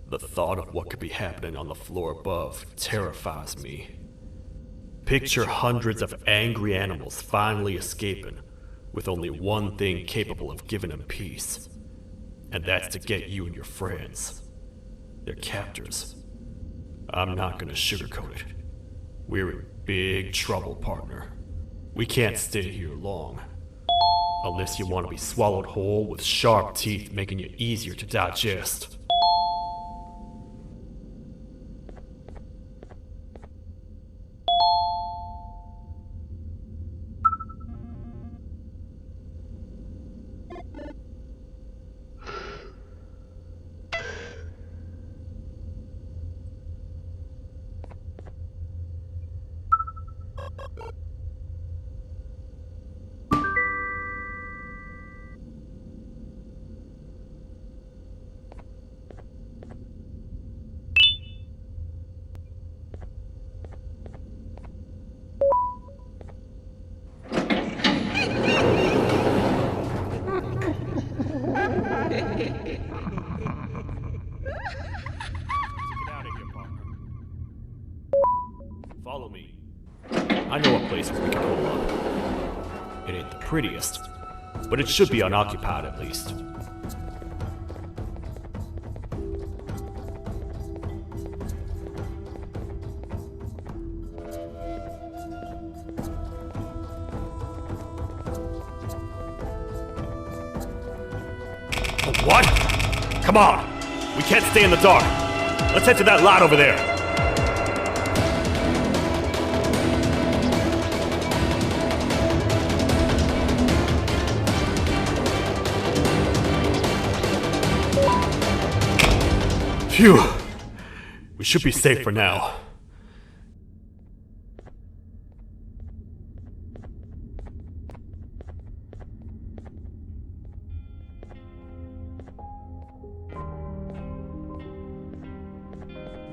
The thought of what could be happening on the floor above terrifies me. Picture hundreds of angry animals finally escaping, with only one thing capable of giving them peace. And that's to get you and your friends. Their captors. I'm not gonna sugarcoat it. We're in big trouble, partner. We can't stay here long. Unless you want to be swallowed whole with sharp teeth making you easier to digest. Follow me. I know a place where we can hole up. It ain't the prettiest, but it should be unoccupied at least. What? Come on! We can't stay in the dark! Let's head to that lot over there! Phew! We should be safe for now.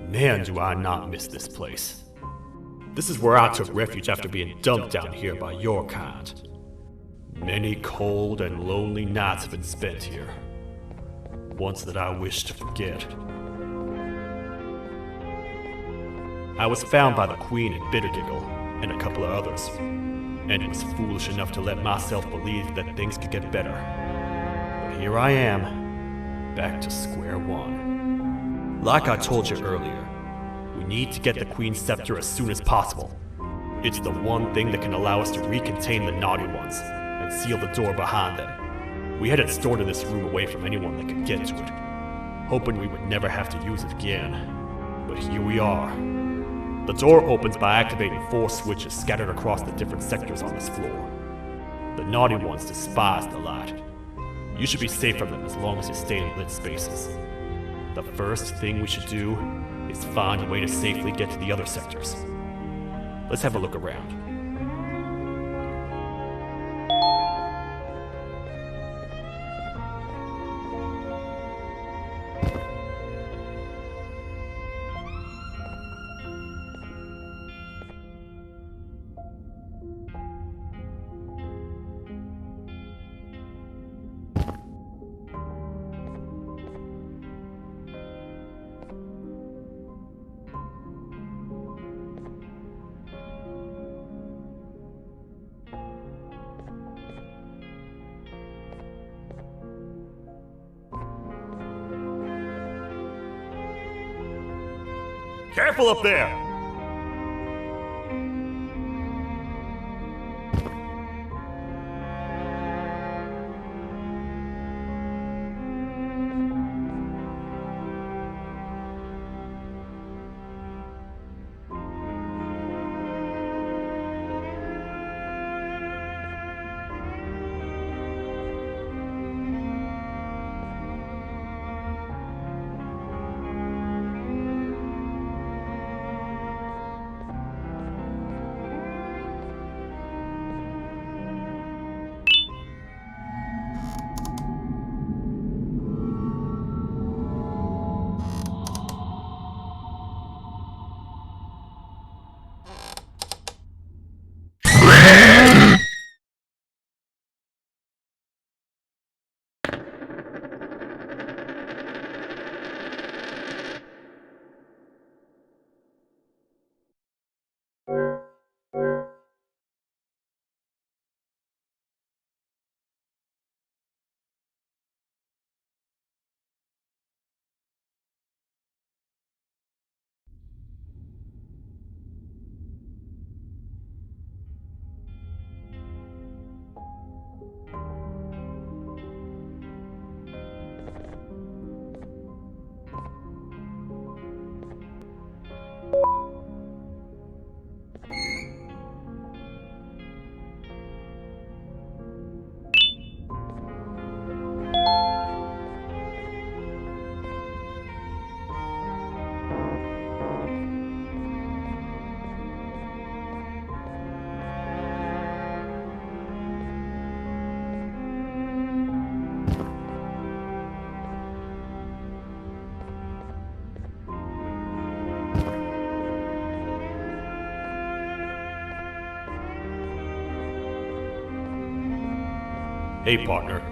Man, do I not miss this place. This is where I took refuge after being dumped down here by your kind. Many cold and lonely nights have been spent here. Ones that I wish to forget. I was found by the Queen in Bittergiggle and a couple of others, and was foolish enough to let myself believe that things could get better. But here I am, back to square one. Like I told you earlier, we need to get the Queen's scepter as soon as possible. It's the one thing that can allow us to recontain the naughty ones and seal the door behind them. We had it stored in this room away from anyone that could get to it, hoping we would never have to use it again. But here we are. The door opens by activating 4 switches scattered across the different sectors on this floor. The naughty ones despise the light. You should be safe from them as long as you stay in lit spaces. The first thing we should do is find a way to safely get to the other sectors. Let's have a look around. Careful up there! Hey, partner.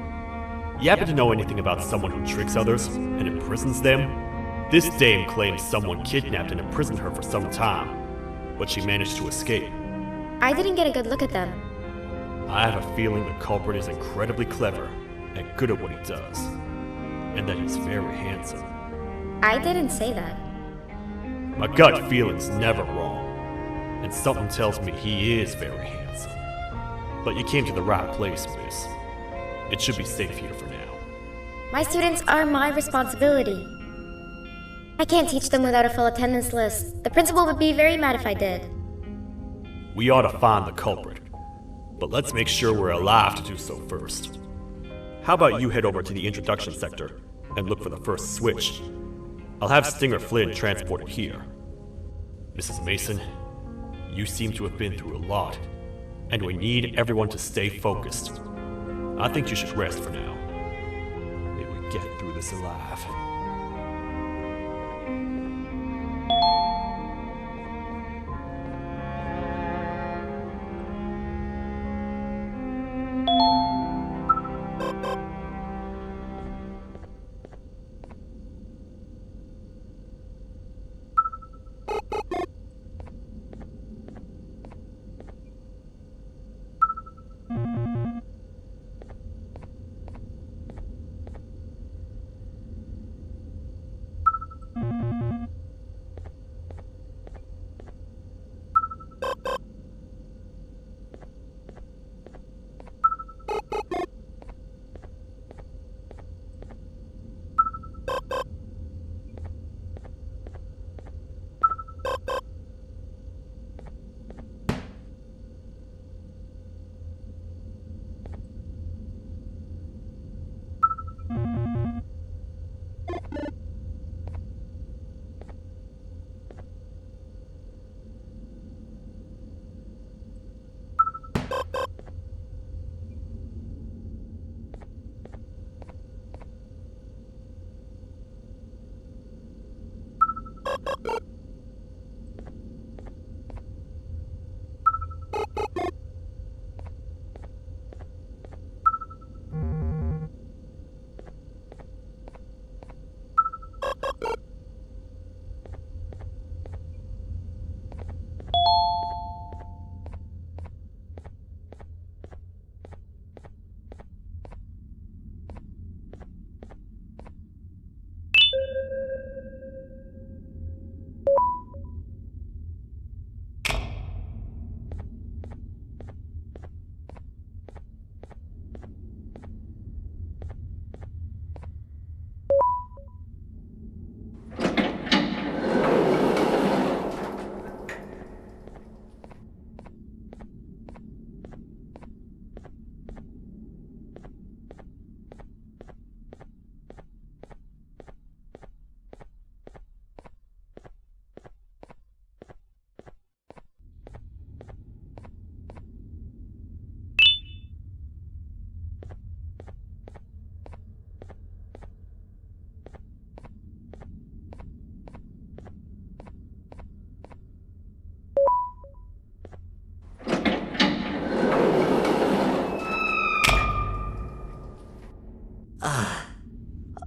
You happen to know anything about someone who tricks others and imprisons them? This dame claims someone kidnapped and imprisoned her for some time, but she managed to escape. I didn't get a good look at them. I have a feeling the culprit is incredibly clever and good at what he does, and that he's very handsome. I didn't say that. My gut feeling's never wrong, and something tells me he is very handsome. But you came to the right place, miss. It should be safe here for now. My students are my responsibility. I can't teach them without a full attendance list. The principal would be very mad if I did. We ought to find the culprit, but let's make sure we're alive to do so first. How about you head over to the introduction sector and look for the first switch? I'll have Stinger Flynn transported here. Mrs. Mason, you seem to have been through a lot, and we need everyone to stay focused. I think you should rest for now. May we get through this alive.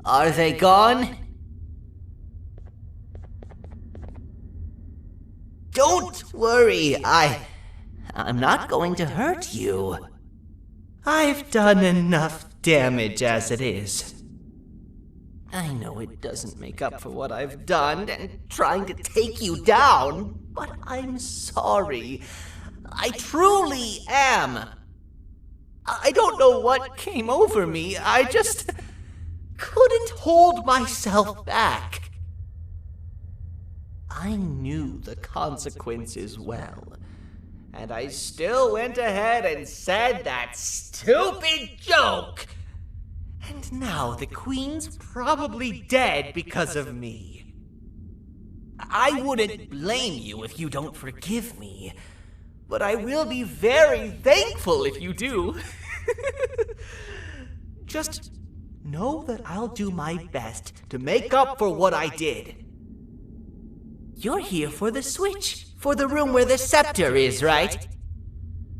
Are they gone? Don't worry, I'm not going to hurt you. I've done enough damage as it is. I know it doesn't make up for what I've done and trying to take you down, but I'm sorry. I truly am. I don't know what came over me. I just couldn't hold myself back. I knew the consequences well, and I still went ahead and said that stupid joke. And now the Queen's probably dead because of me. I wouldn't blame you if you don't forgive me, but I will be very thankful if you do. Just know that I'll do my best to make up for what I did. You're here for the switch, for the room where the scepter is, right?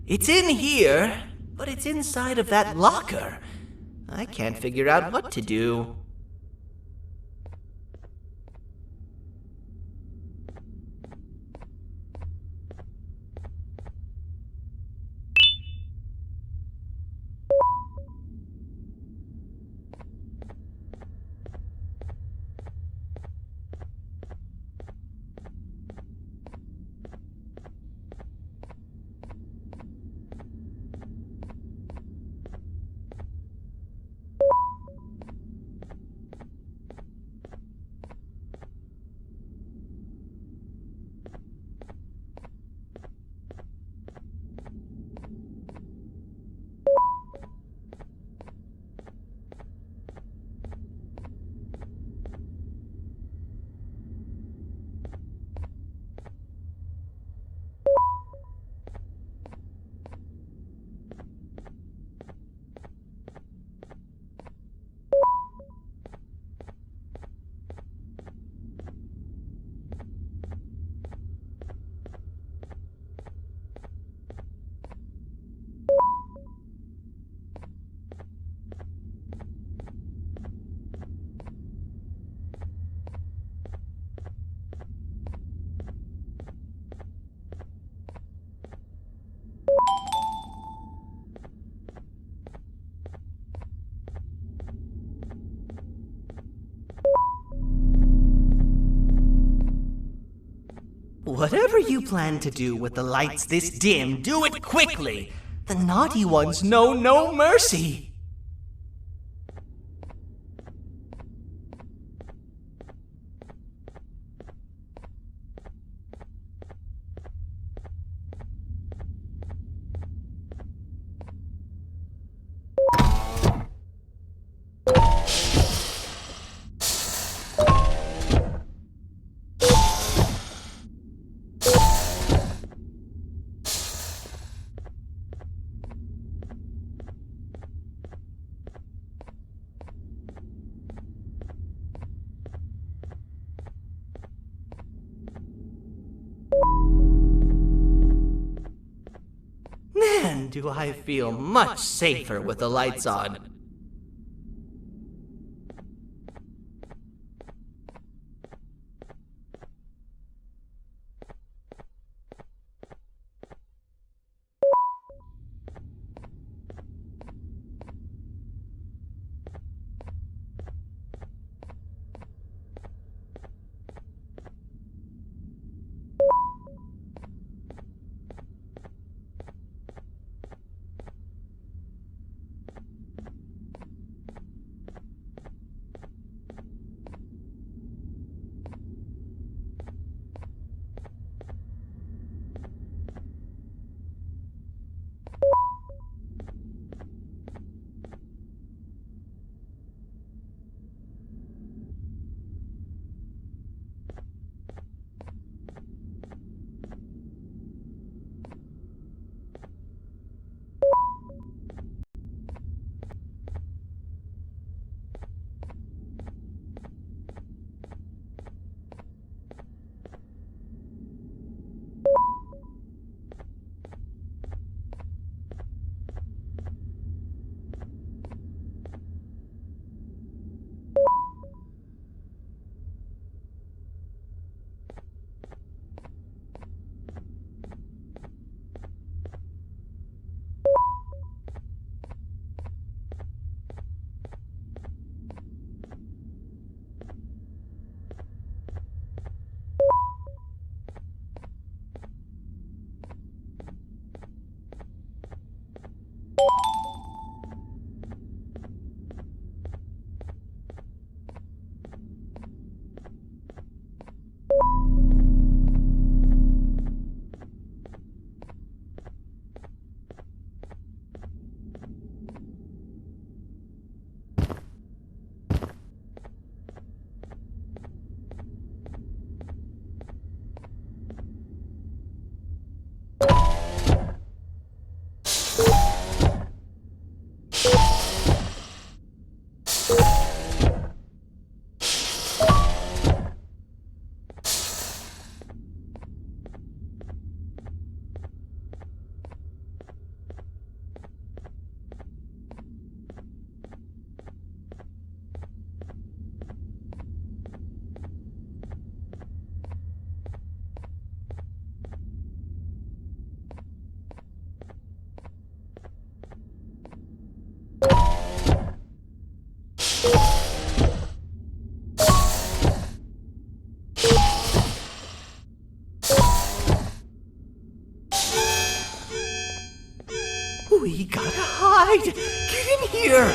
It's in here, but it's inside of that locker. I can't figure out what to do. Whatever you plan to do with the lights this dim, do it quickly! The naughty ones know no mercy! Man, do I feel much safer with the lights on. We gotta hide! Get in here!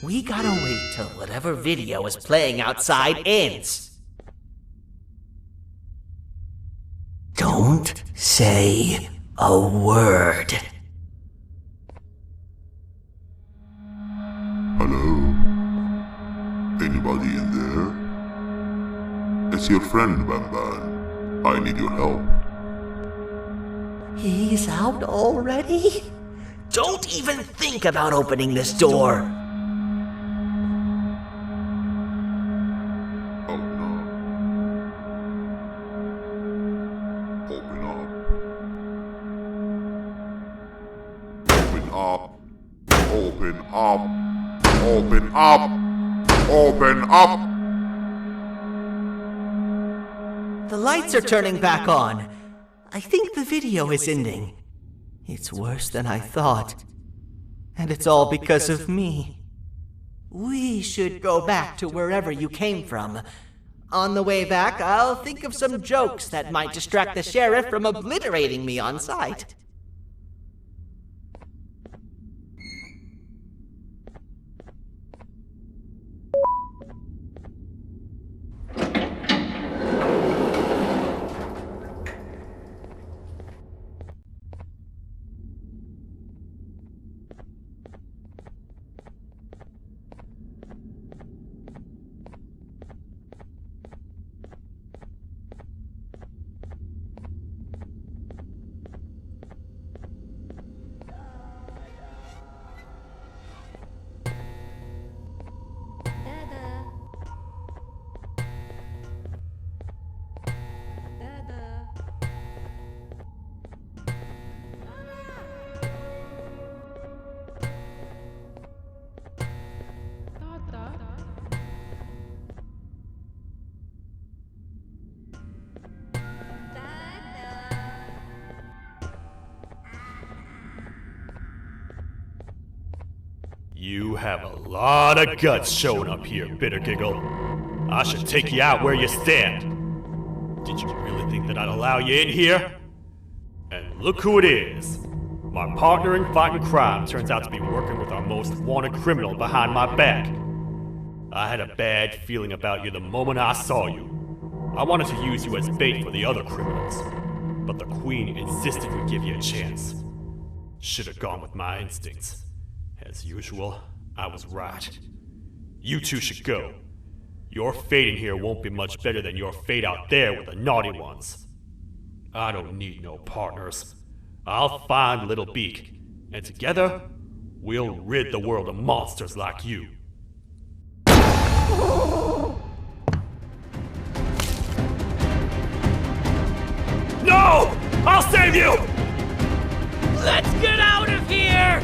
We gotta wait till whatever video is playing outside ends. Don't say a word. Hello? Anybody in there? It's your friend, Banban. I need your help. He's out already? Don't even think about opening this door. Oh no. Open up. Open up. Open up. Open up. Open up. The lights are turning back on. I think the video is ending. It's worse than I thought. And it's all because of me. We should go back to wherever you came from. On the way back, I'll think of some jokes that might distract the sheriff from obliterating me on sight. You have a lot of guts showing up here, Bitter Giggle. I should take you out where you stand. Did you really think that I'd allow you in here? And look who it is. My partner in fighting crime turns out to be working with our most wanted criminal behind my back. I had a bad feeling about you the moment I saw you. I wanted to use you as bait for the other criminals, but the Queen insisted we give you a chance. Should have gone with my instincts. As usual, I was right. You two should go. Your fate in here won't be much better than your fate out there with the naughty ones. I don't need no partners. I'll find Little Beak, and together, we'll rid the world of monsters like you. No! I'll save you! Let's get out of here!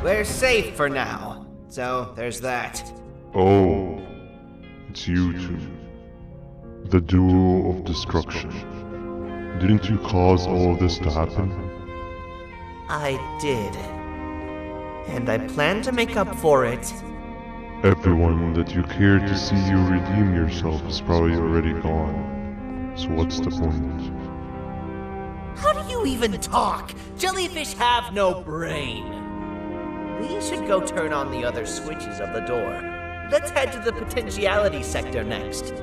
We're safe for now, so there's that. Oh, it's you two. The duo of destruction. Didn't you cause all of this to happen? I did. And I plan to make up for it. Everyone that you cared to see you redeem yourself is probably already gone. So what's the point? How do you even talk? Jellyfish have no brain. We should go turn on the other switches of the door. Let's head to the potentiality sector next.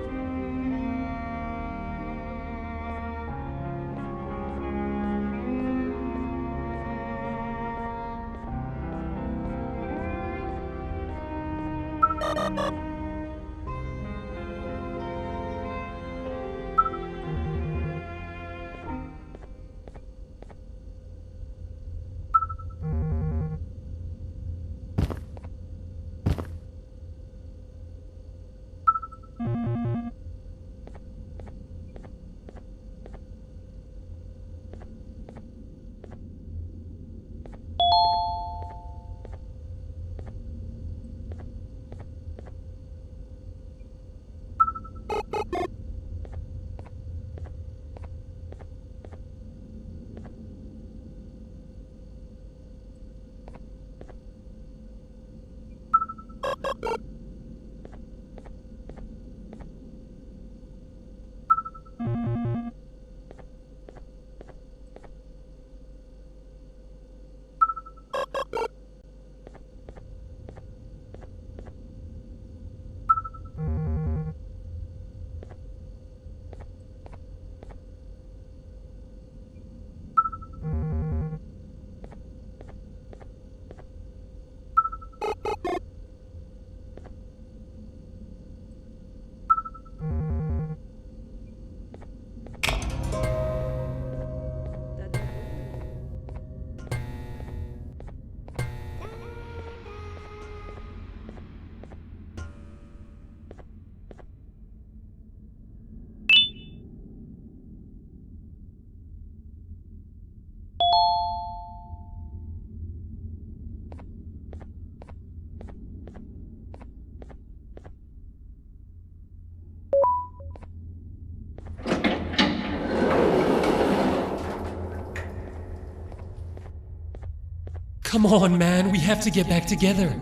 Come on, man, we have to get back together.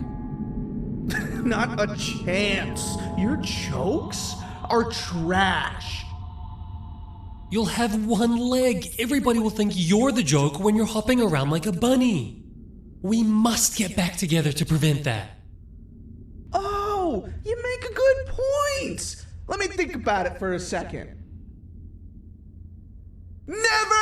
Not a chance. Your jokes are trash. You'll have one leg. Everybody will think you're the joke when you're hopping around like a bunny. We must get back together to prevent that. Oh, you make a good point. Let me think about it for a second. Never!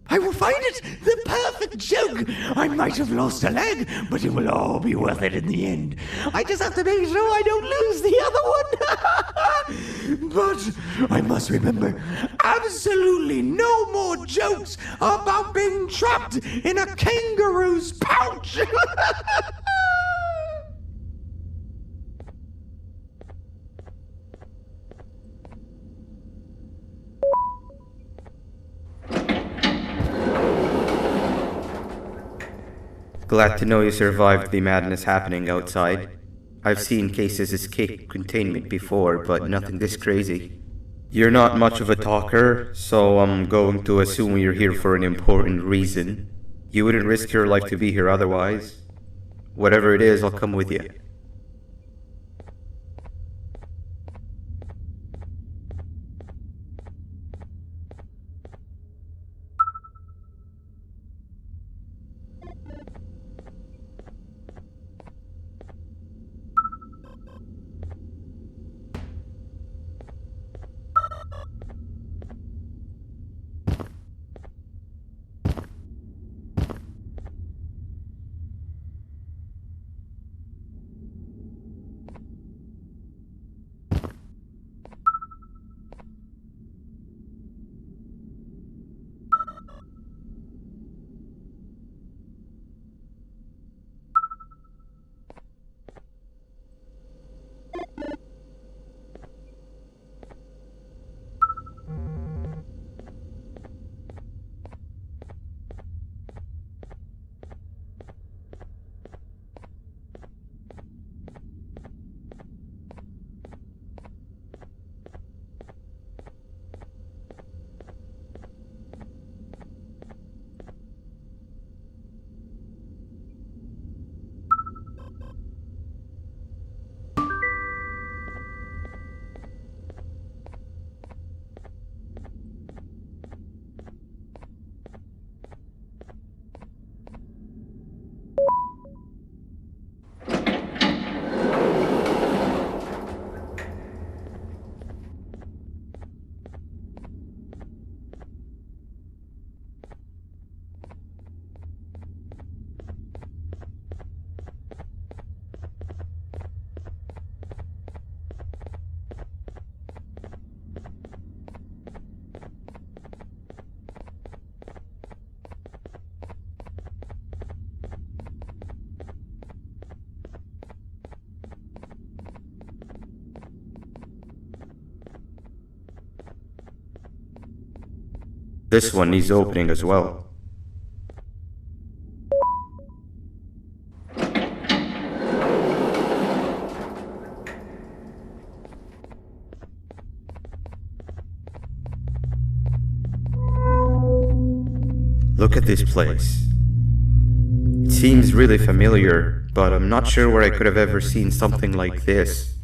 I will find it! The perfect joke! I might have lost a leg, but it will all be worth it in the end. I just have to make sure I don't lose the other one! But I must remember, absolutely no more jokes about being trapped in a kangaroo's pouch! Glad to know you survived the madness happening outside. I've seen cases escape containment before, but nothing this crazy. You're not much of a talker, so I'm going to assume you're here for an important reason. You wouldn't risk your life to be here otherwise. Whatever it is, I'll come with you. This one needs opening as well. Look at this place. It seems really familiar, but I'm not sure where I could have ever seen something like this.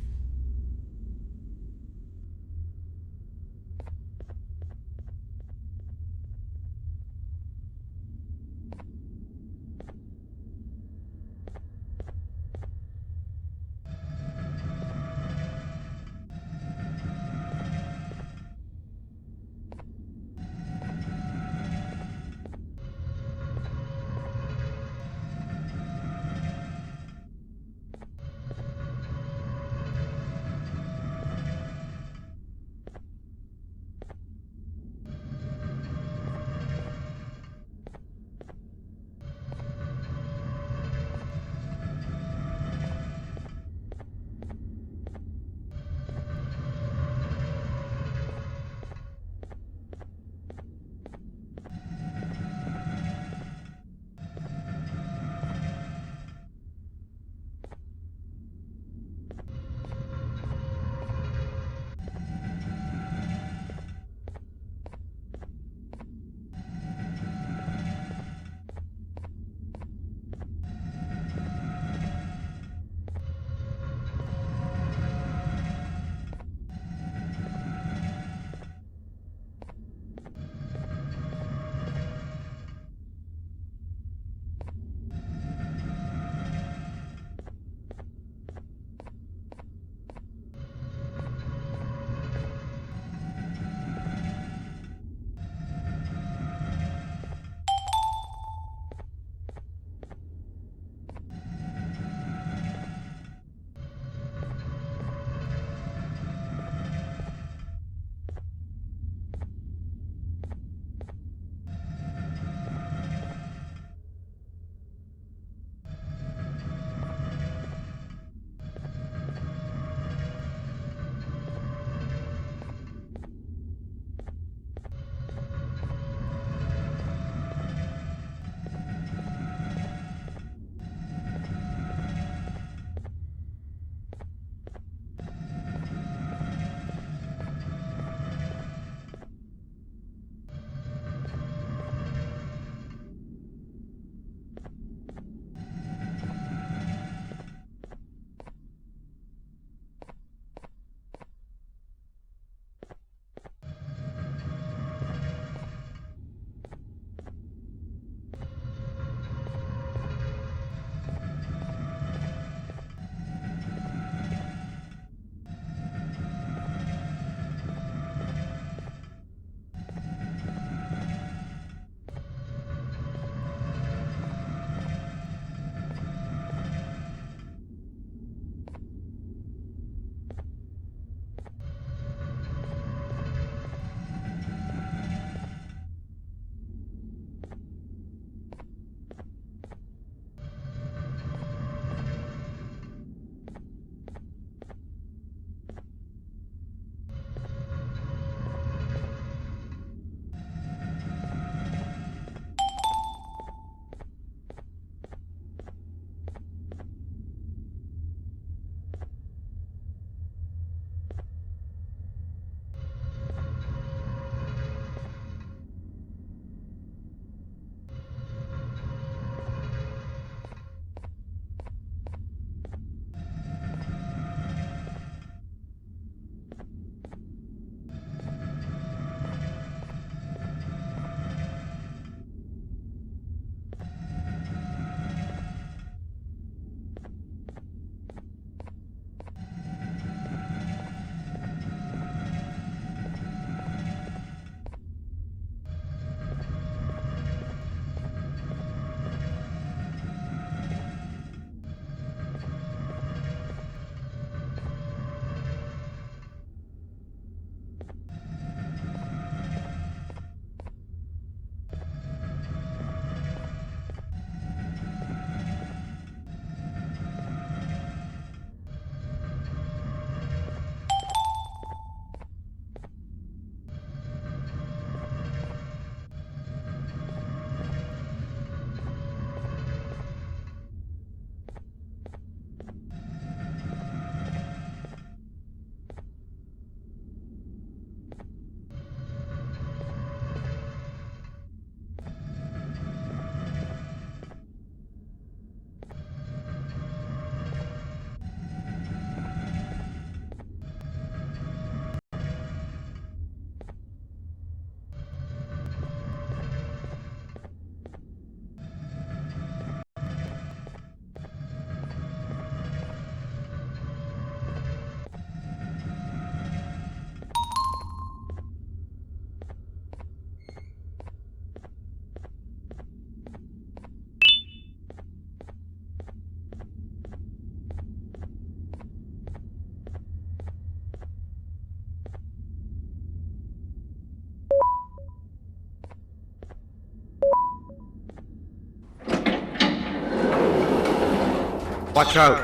Watch out!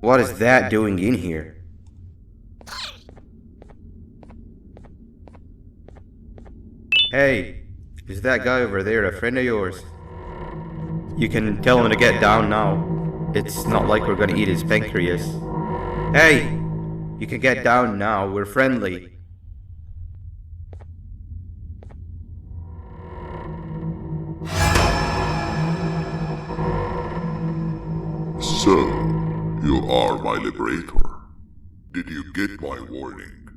What is that doing in here? Hey, is that guy over there a friend of yours? You can tell him to get down now. It's not like we're gonna eat his pancreas. Hey! You can get down now, we're friendly. So, you are my liberator. Did you get my warning?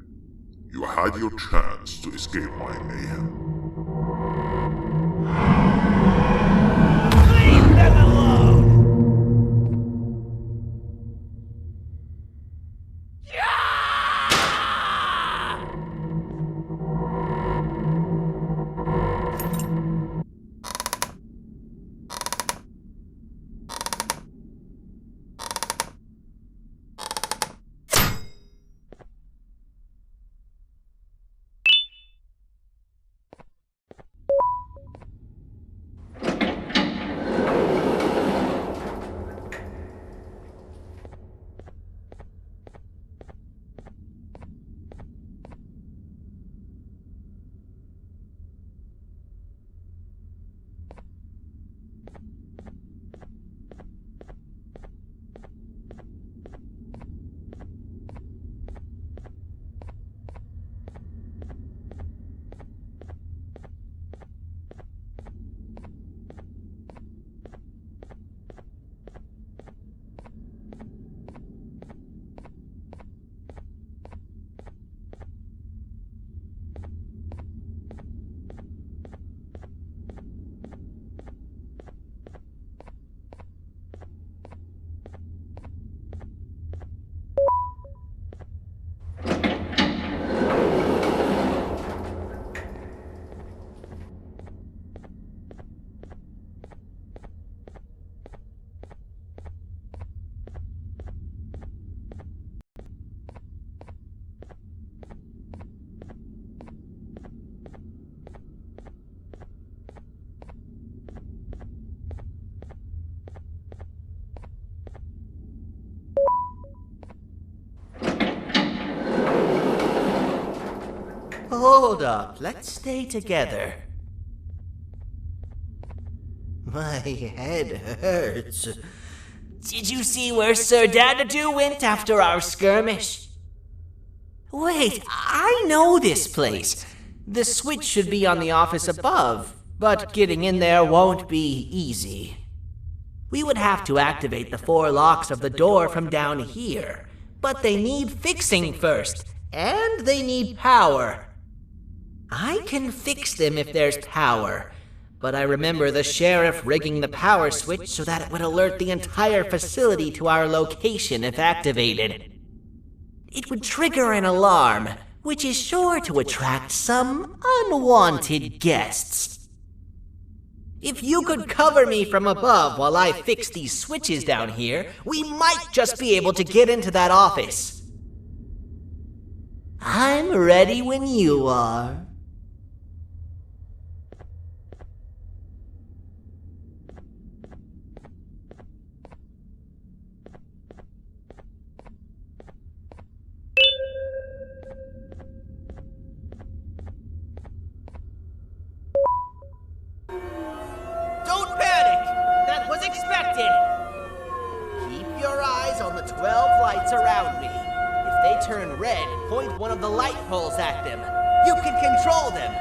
You had your chance to escape my mayhem. Leave them alone! Hold up, let's stay together. My head hurts. Did you see where Sir Dadadoo went after our skirmish? Wait, I know this place. The switch should be on the office above, but getting in there won't be easy. We would have to activate the 4 locks of the door from down here, but they need fixing first, and they need power. I can fix them if there's power, but I remember the sheriff rigging the power switch so that it would alert the entire facility to our location if activated. It would trigger an alarm, which is sure to attract some unwanted guests. If you could cover me from above while I fix these switches down here, we might just be able to get into that office. I'm ready when you are. Don't panic! That was expected! Keep your eyes on the 12 lights around me. If they turn red, point one of the light poles at them. You can control them.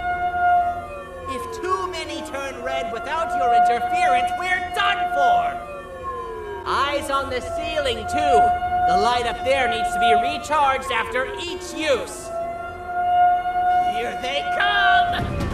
If too many turn red without your interference, we're done for! Eyes on the ceiling, too. The light up there needs to be recharged after each use. Here they come!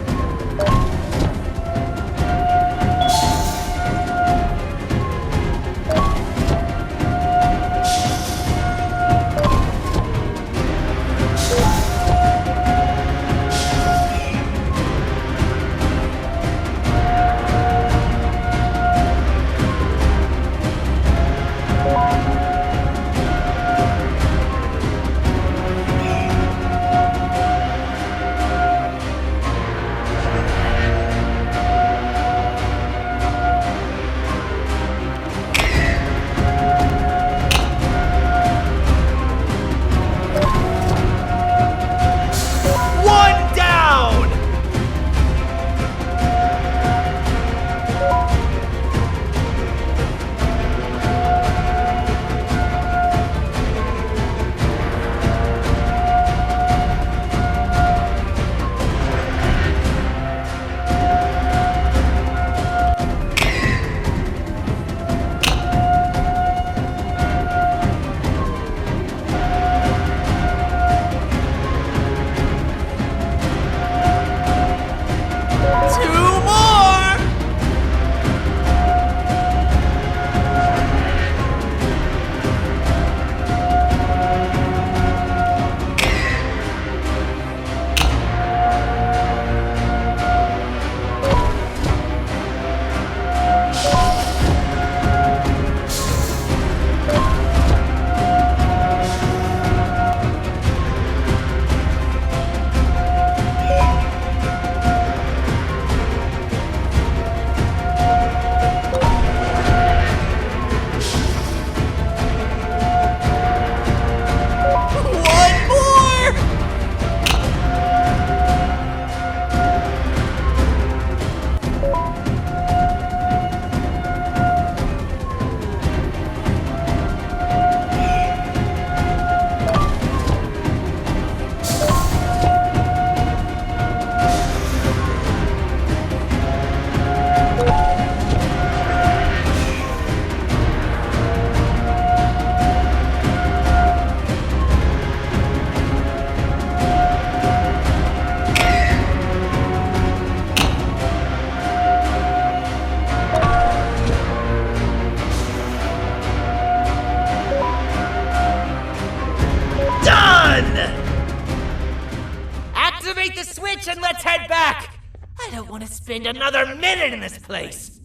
Activate the switch and let's head back! I don't want to spend another minute in this place!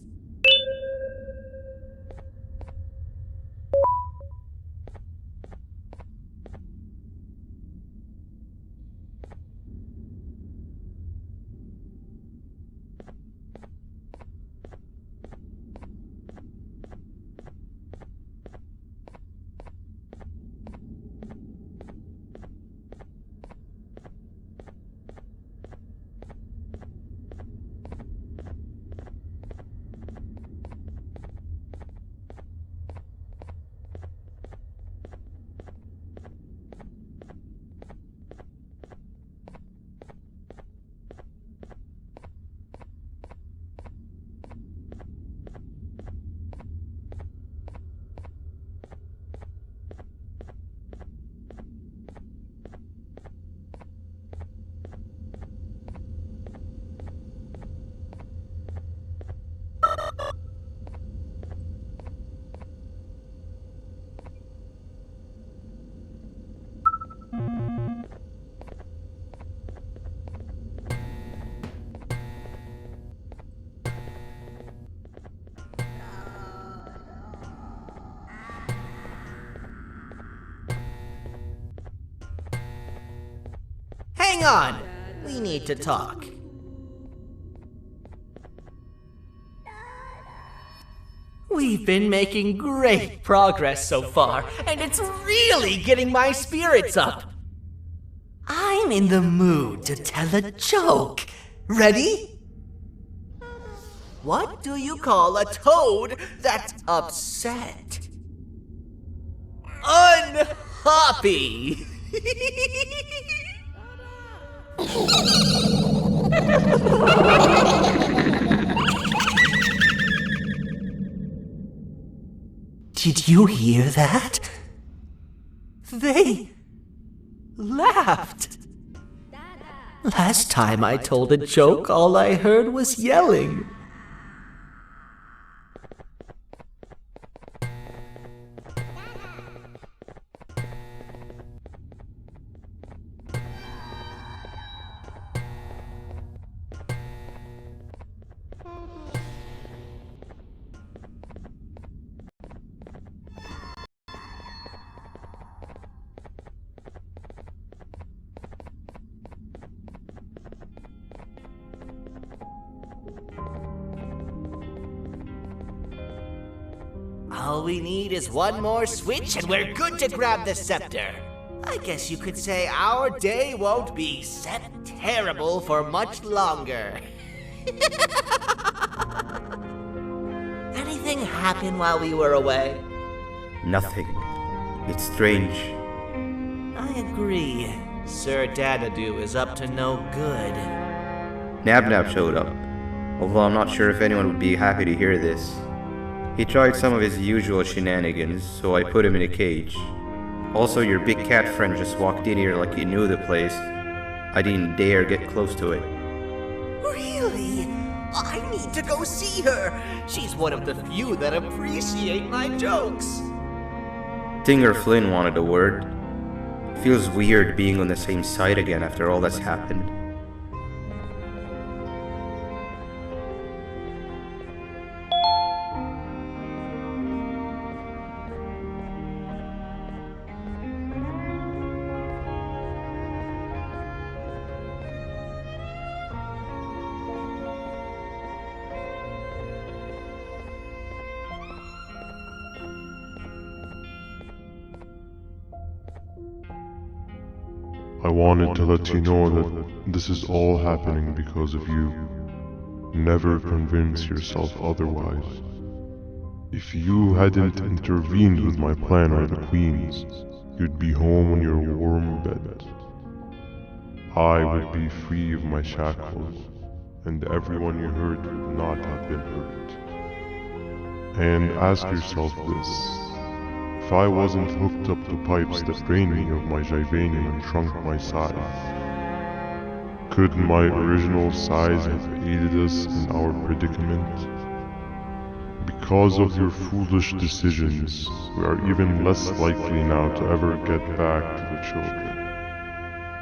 Hang on! We need to talk. We've been making great progress so far, and it's really getting my spirits up. I'm in the mood to tell a joke. Ready? What do you call a toad that's upset? Unhappy! Did you hear that? They laughed. Last time I told a joke, all I heard was yelling. All we need is one more switch and we're good to grab the scepter. I guess you could say our day won't be terrible for much longer. Anything happen while we were away? Nothing. It's strange. I agree. Sir Dadadoo is up to no good. Nab showed up, although I'm not sure if anyone would be happy to hear this. He tried some of his usual shenanigans, so I put him in a cage. Also, your big cat friend just walked in here like he knew the place. I didn't dare get close to it. Really? I need to go see her. She's one of the few that appreciate my jokes. Stinger Flynn wanted a word. Feels weird being on the same side again after all that's happened. I wanted to let you know that this is all happening because of you. Never convince yourself otherwise. If you hadn't intervened with my plan or the Queen's, you'd be home on your warm bed. I would be free of my shackles, and everyone you hurt would not have been hurt. And ask yourself this. If I wasn't hooked up to pipes that drained me of my Jivanium and shrunk my size, could my original size have aided us in our predicament? Because of your foolish decisions, we are even less likely now to ever get back to the children.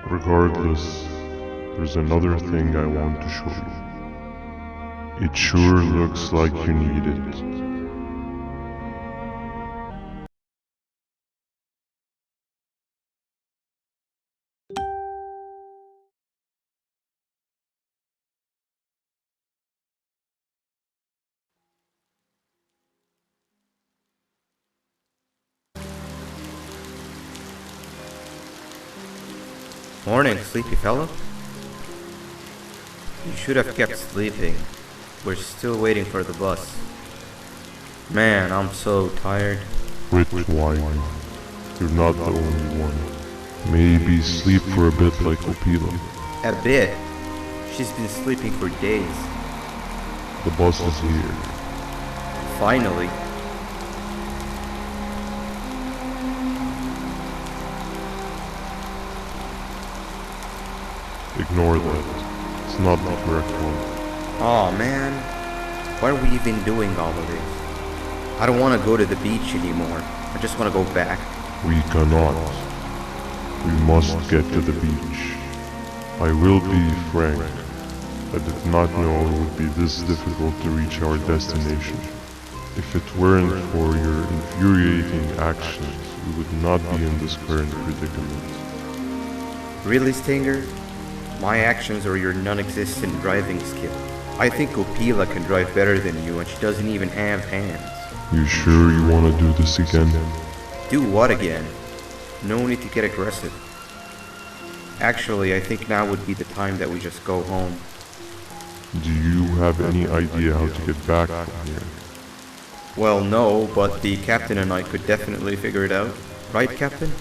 Regardless, there's another thing I want to show you. It sure looks like you need it. Morning, sleepy fellow. You should have kept sleeping. We're still waiting for the bus. Man, I'm so tired. Quit whining. You're not the only one. Maybe sleep for a bit like Opila. A bit. She's been sleeping for days. The bus is here. Finally. Ignore that. It's not the correct one. Aw, man. Why are we even doing all of this? I don't want to go to the beach anymore. I just want to go back. We cannot. We must get to the beach. I will be frank. I did not know it would be this difficult to reach our destination. If it weren't for your infuriating actions, we would not be in this current predicament. Really, Stinger? My actions are your non-existent driving skill. I think Opila can drive better than you and she doesn't even have hands. You sure you want to do this again? Do what again? No need to get aggressive. Actually, I think now would be the time that we just go home. Do you have any idea how to get back from here? Well, no, but the captain and I could definitely figure it out. Right, Captain?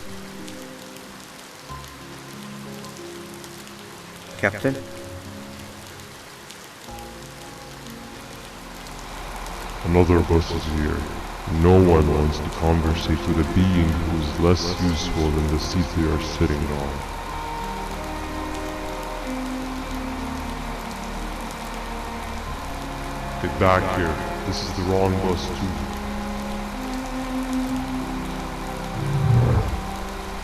Captain? Another bus is here. No one wants to conversate with a being who is less useful than the seat they are sitting on. Get back here. This is the wrong bus too.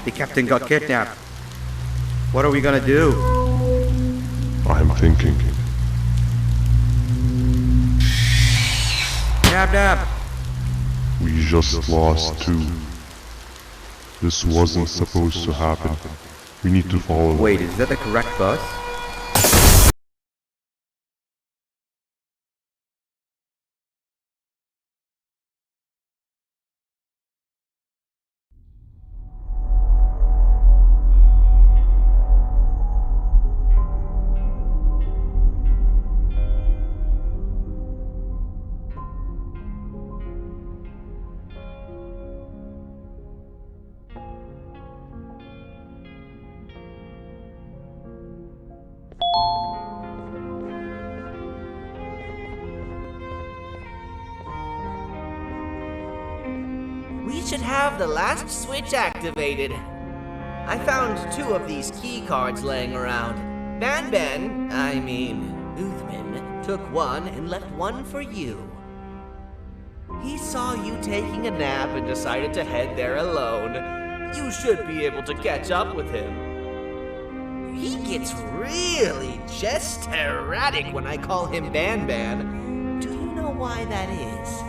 The captain got kidnapped. What are we gonna do? I'm thinking. Dab dab! We just lost two. This wasn't supposed to happen. We need to follow. Wait, is that the correct bus? We should have the last switch activated. I found 2 of these key cards laying around. Uthman, took one and left one for you. He saw you taking a nap and decided to head there alone. You should be able to catch up with him. He gets really just erratic when I call him Banban. Do you know why that is?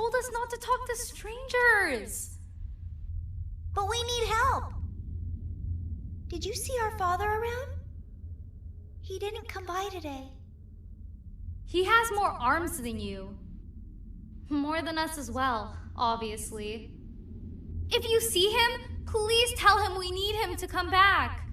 told us not to talk to strangers. But we need help. Did you see our father around? He didn't come by today. He has more arms than you. More than us as well, obviously. If you see him, please tell him we need him to come back.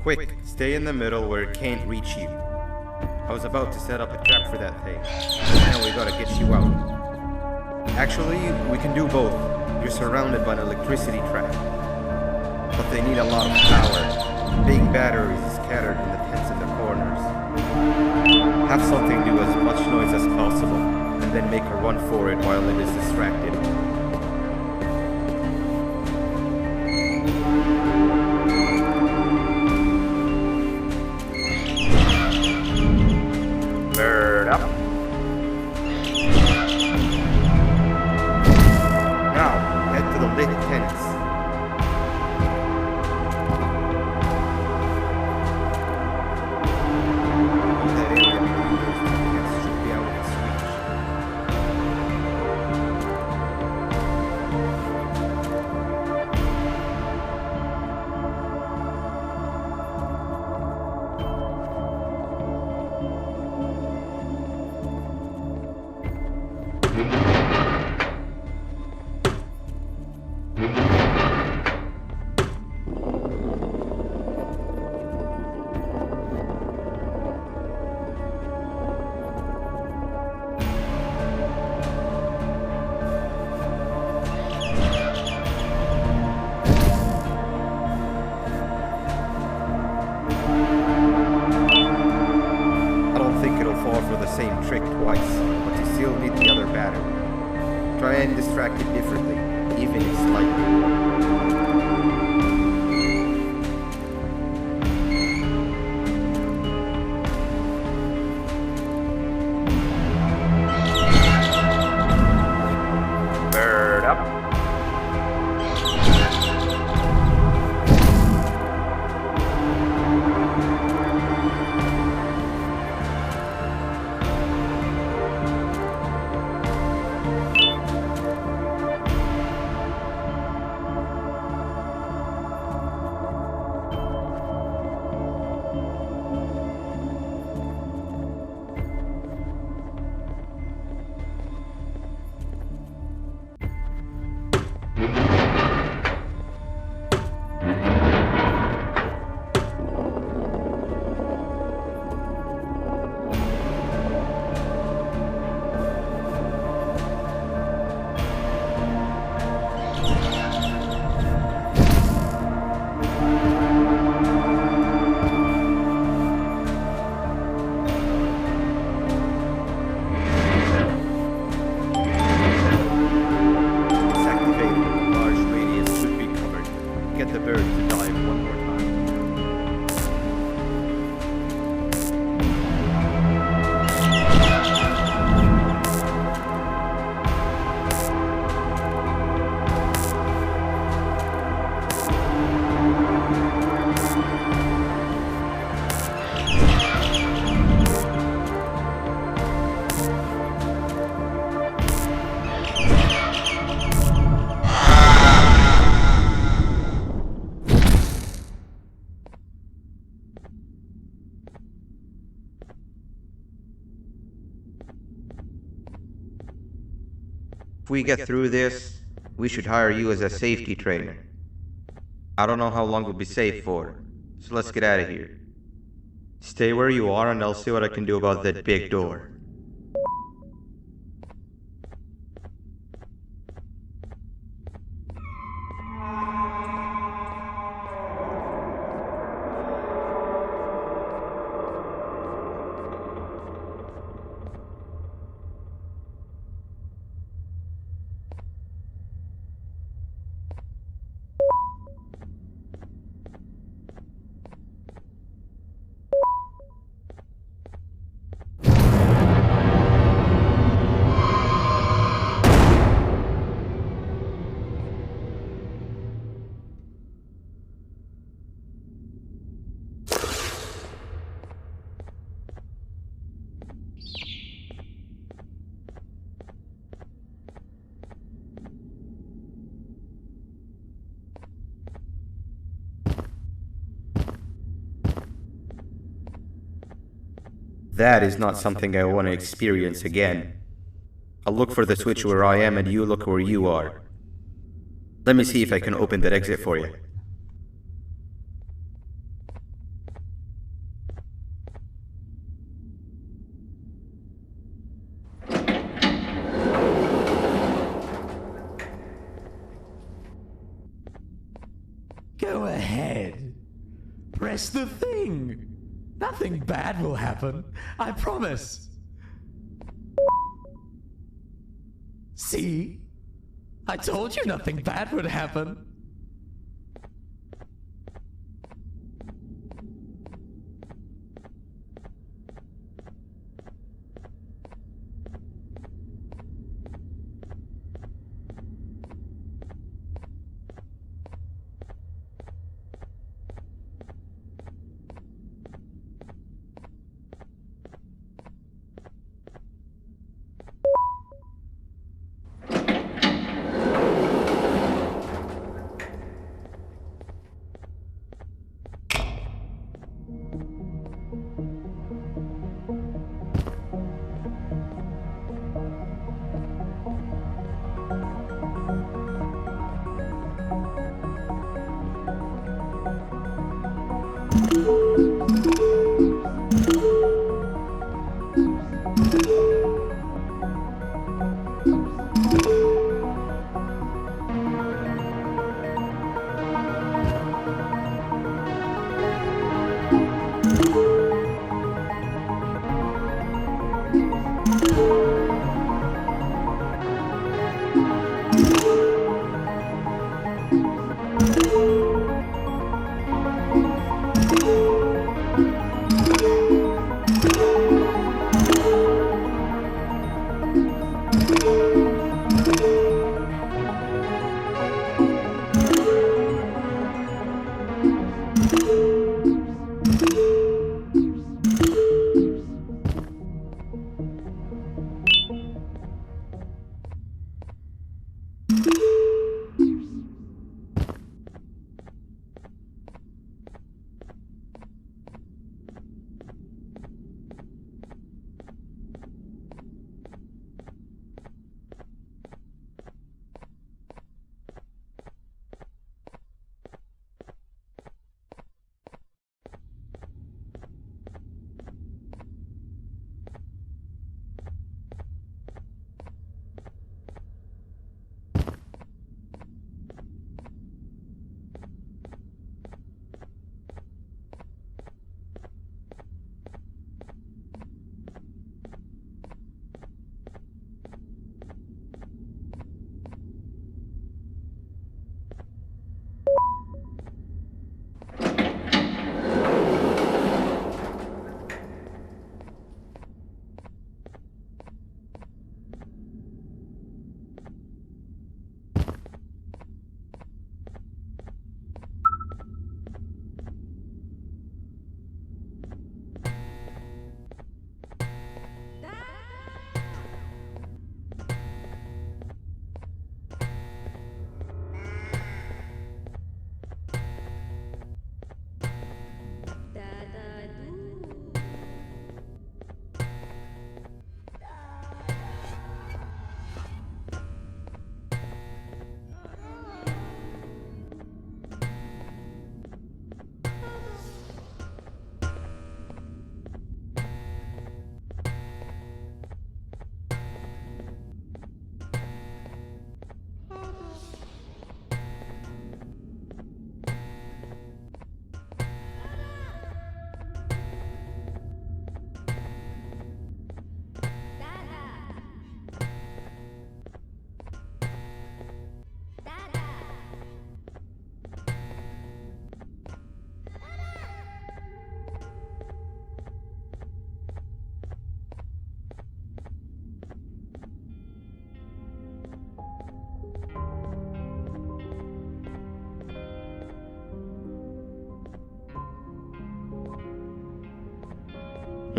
Quick, stay in the middle where it can't reach you. I was about to set up a trap for that thing. Now we gotta get you out. Actually, we can do both. You're surrounded by an electricity trap. But they need a lot of power. Big batteries scattered in the tents in the corners. Have something do as much noise as possible, and then make a run for it while it is distracted. Bird up. Now, head to the lit tents. That area between those two tents should be out of its reach. I don't think it'll fall for the same trick twice, but you still need the other battery. Try and distract it differently, even if slightly. Bird up. we get through this, we should hire you as a safety trainer. I don't know how long we'll be safe for, so let's get out of here. Stay where you are and I'll see what I can do about that big door. That is not something I want to experience again. I'll look for the switch where I am and you look where you are. Let me see if I can open that exit for you. Go ahead. Press the thing. Nothing bad will happen. I promise. See? I told you nothing bad would happen.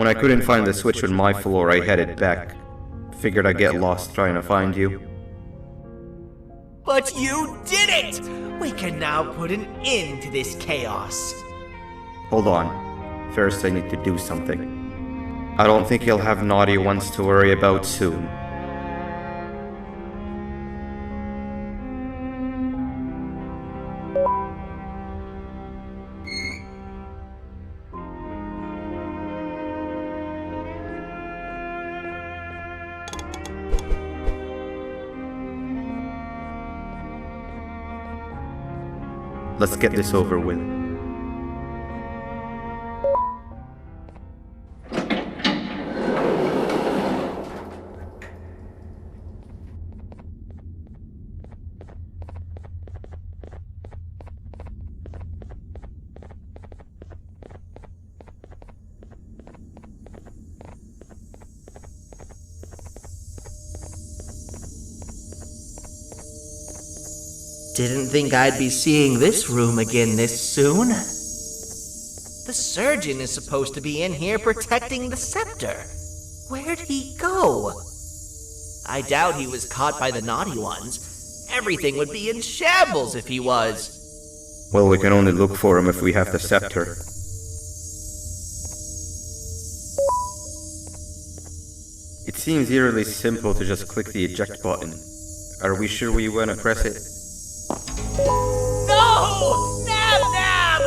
When I couldn't find the switch on my floor, I headed back. Figured I'd get lost trying to find you. But you did it! We can now put an end to this chaos. Hold on. First I need to do something. I don't think you'll have naughty ones to worry about soon. Let's get this over with. Didn't think I'd be seeing this room again this soon. The surgeon is supposed to be in here protecting the scepter. Where'd he go? I doubt he was caught by the naughty ones. Everything would be in shambles if he was. Well, we can only look for him if we have the scepter. It seems eerily simple to just click the eject button. Are we sure we want to press it? No! Nab! Nab!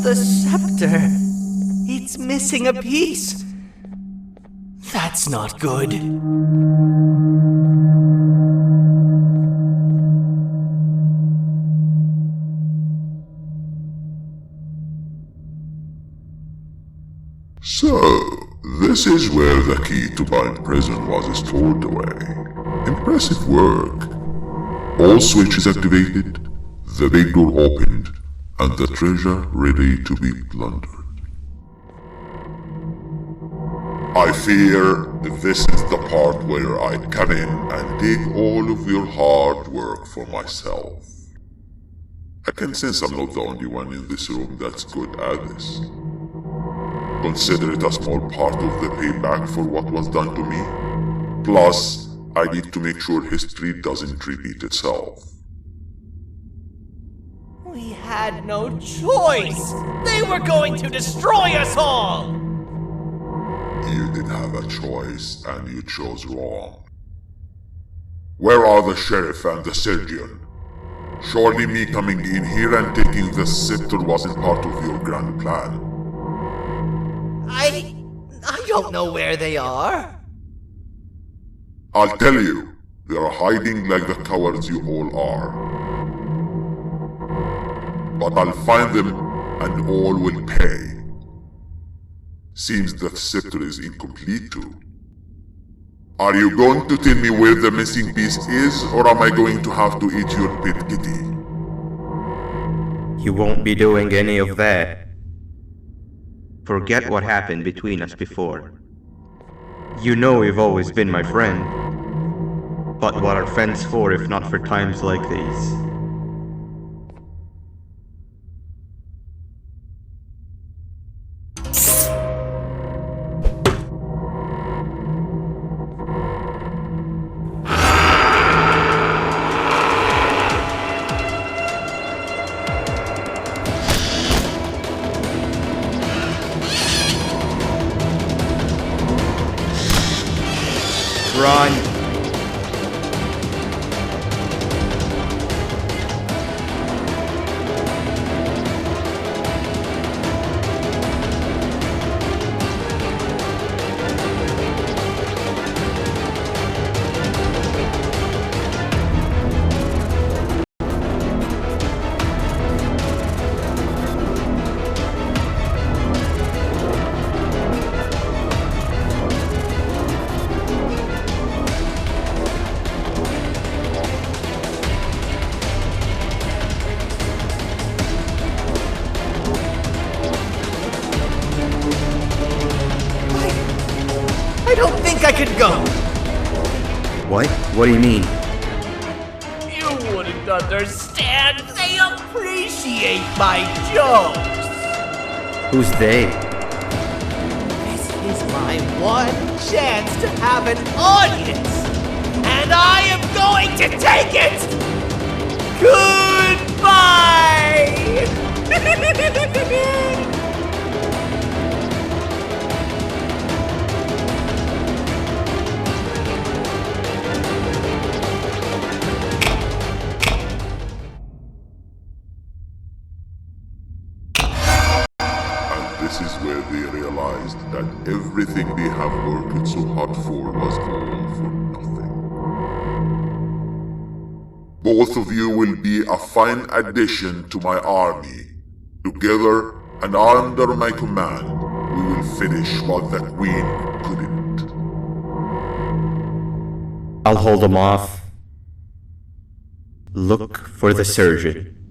The scepter. It's missing a piece. That's not good. So, this is where the key to Bind Prison was stored away. Impressive work. All switches activated, the big door opened, and the treasure ready to be plundered. I fear this is the part where I come in and take all of your hard work for myself. I can sense I'm not the only one in this room that's good at this. Consider it a small part of the payback for what was done to me. Plus, I need to make sure history doesn't repeat itself. We had no choice! They were going to destroy us all! You did have a choice, and you chose wrong. Where are the sheriff and the surgeon? Surely me coming in here and taking the scepter wasn't part of your grand plan. I don't know where they are. I'll tell you, they are hiding like the cowards you all are. But I'll find them, and all will pay. Seems that scepter is incomplete too. Are you going to tell me where the missing piece is, or am I going to have to eat your pet kitty? You won't be doing any of that. Forget what happened between us before. You know you've always been my friend. But what are friends for if not for times like these? Run! I could go. What? What do you mean? You wouldn't understand. They appreciate my jokes. Who's they? This is my one chance to have an audience. And I am going to take it. Goodbye. This is where they realized that everything they have worked so hard for was all for nothing. Both of you will be a fine addition to my army. Together and under my command, we will finish what the Queen couldn't. I'll hold them off. Look for the surgeon.